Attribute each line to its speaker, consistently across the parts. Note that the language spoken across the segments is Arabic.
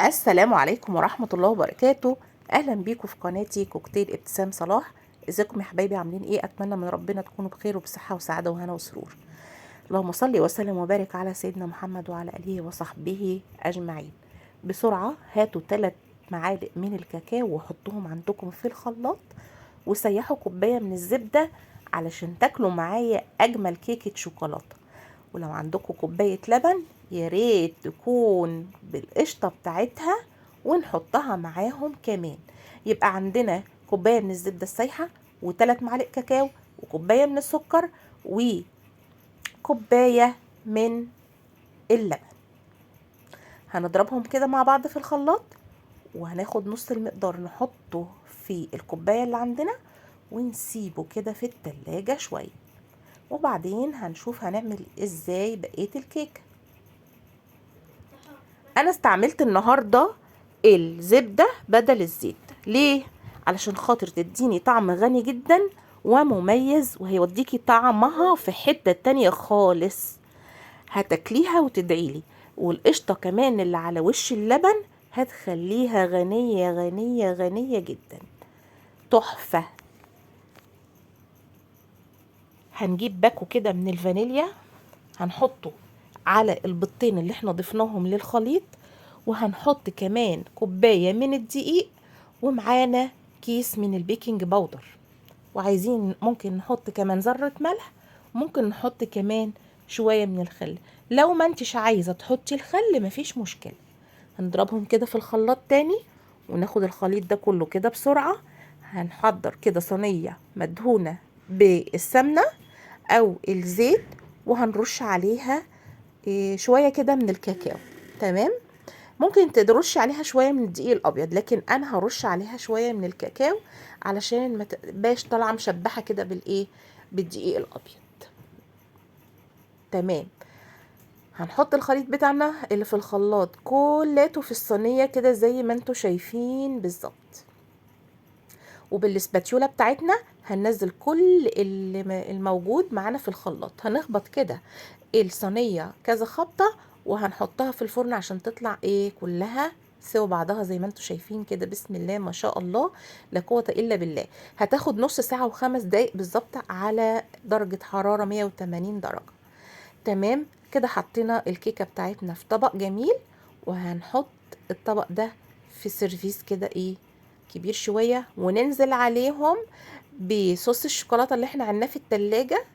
Speaker 1: السلام عليكم ورحمة الله وبركاته. اهلا بيكم في قناتي كوكتيل ابتسام صلاح. ازيكم يا حبايبي؟ عاملين ايه؟ اتمنى من ربنا تكونوا بخير وبصحة وسعادة وهنا وسرور. اللهم صل وسلم وبارك على سيدنا محمد وعلى اله وصحبه اجمعين. بسرعة هاتوا 3 معالق من الكاكاو وحطوهم عندكم في الخلاط، وسيحوا كوباية من الزبدة علشان تاكلوا معايا اجمل كيكة شوكولاتة. ولو عندكم كوباية لبن يا ريت تكون بالقشطة بتاعتها ونحطها معاهم كمان. يبقى عندنا كوباية من الزبدة السايحة و3 معالق كاكاو وكوباية من السكر وكوباية من اللبن. هنضربهم كده مع بعض في الخلاط، وهناخد نص المقدار نحطه في الكوباية اللي عندنا ونسيبه كده في التلاجة شوية، وبعدين هنشوف هنعمل ازاي بقية الكيكة. انا استعملت النهاردة الزبدة بدل الزيت. ليه؟ علشان خاطر تديني طعم غني جدا ومميز، وهيوديكي طعمها في حتة تانية خالص، هتاكليها وتدعيلي. والقشطة كمان اللي على وش اللبن هتخليها غنية غنية غنية جدا، تحفة. هنجيب باكو كده من الفانيليا، هنحطه على البيضتين اللي احنا ضفناهم للخليط، وهنحط كمان كوباية من الدقيق، ومعانا كيس من البيكنج باودر، وعايزين ممكن نحط كمان ذرة ملح، ممكن نحط كمان شوية من الخل. لو ما انتش عايزة تحطي الخل مفيش مشكلة. هنضربهم كده في الخلاط تاني، وناخد الخليط ده كله كده بسرعة. هنحضر كده صينية مدهونة بالسمنة او الزيت، وهنرش عليها شوية كده من الكاكاو. تمام، ممكن ترش عليها شوية من الدقيق الابيض، لكن انا هرش عليها شوية من الكاكاو علشان ما تبقاش طالعة مشبحة كده بالدقيق الابيض. تمام، هنحط الخليط بتاعنا اللي في الخلاط كلته في الصينية كده زي ما انتوا شايفين بالظبط، وبالسباتيولا بتاعتنا هننزل كل الموجود معانا في الخلاط. هنخبط كده الصينية كذا خبطة، وهنحطها في الفرن عشان تطلع كلها سوا بعضها زي ما انتوا شايفين كده. بسم الله ما شاء الله، لا قوة الا بالله. هتاخد نص ساعة و5 دقايق بالظبط على درجة حرارة 180 درجة. تمام كده، حطينا الكيكة بتاعتنا في طبق جميل، وهنحط الطبق ده في سيرفيس كده كبير شوية، وننزل عليهم بصوص الشوكولاتة اللي احنا عنا في التلاجة.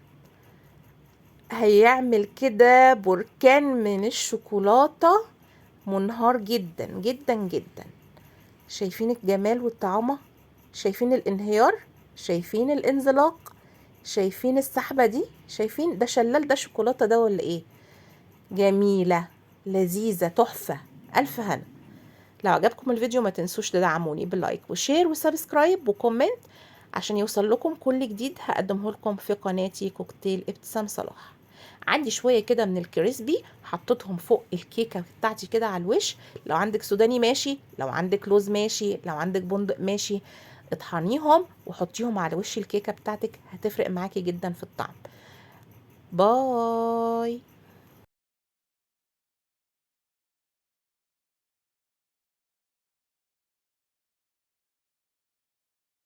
Speaker 1: هيعمل كده بركان من الشوكولاتة منهار جدا جدا جدا. شايفين الجمال والطعامة؟ شايفين الانهيار؟ شايفين الانزلاق؟ شايفين السحبة دي؟ شايفين ده شلال ده شوكولاتة ده ولا ايه؟ جميلة لذيذة تحفة، ألف هنا. لو عجبكم الفيديو ما تنسوش تدعموني باللايك وشير وسبسكرايب وكومنت عشان يوصل لكم كل جديد هقدمه لكم في قناتي كوكتيل ابتسام صلاح. عندي شوية كده من الكريسبي حطيتهم فوق الكيكة بتاعتي كده على الوش. لو عندك سوداني ماشي، لو عندك لوز ماشي، لو عندك بندق ماشي. اطحنيهم وحطيهم على وش الكيكة بتاعتك، هتفرق معاكي جدا في الطعم. باي.